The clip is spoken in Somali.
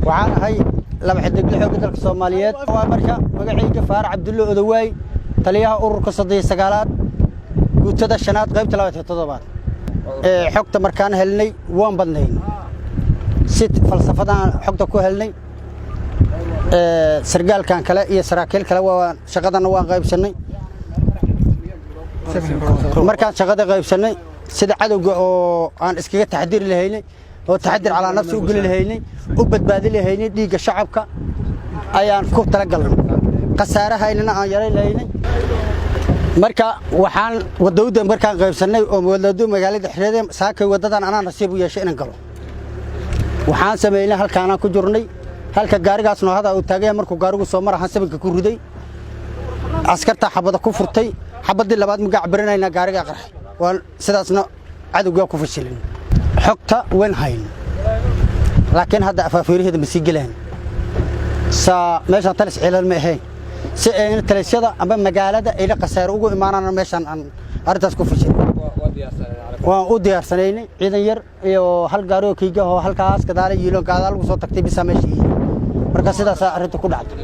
waxaan ahay laba xidig xoogga dalka Soomaaliyeed waa marka magacayga Faar Cabdulle Odawaay taliyaha ururka 39aad guutada shanaad qaybta 27aad xogta markaan helnay waan badnayn sid falsafadan xogta ku helnay sargaalkan kale iyo saraakiil kale waa shaqadana waan qaybsanay markaan shaqada qaybsanay sida cadawga oo aan iskaga taxadiir lahaynay oo taxadiir cala nafsi u gali lahaynay u badbaadi lahaynay dhiigga shacabka ayaan ku tala galnay qasaarahaynana aan yaray lahaynay marka waxaan wadawada markaan qaybsanay oo wadado magaalada xiriirada saakay wadadan anaa nasiib u yeeshay inaan galo waxaan sameeynay halkaan ku jirnay halka gaarigaas noo hada uu taagay markuu gaarigu soo marahan sababka ku riday askarta xabada ku furtay xabadii labaad magac baranayna gaariga qarxay waan sidaasna cadawga ku fashilin xogta wan hayn laakiin hadda afaafiirihada ma sii galeen meesha talis cilal ma ahayn si ay talisyada amba magaalada ay la qasaar ugu imaanana meeshan aan arintaas ku fashilin waan u diyaarsanay ciidan yar iyo hal gaari oo kiiga oo halkaas ka daalay yiilo gaadaal ugu soo tagtay bisa meeshii marka sidaas arinta ku dhacday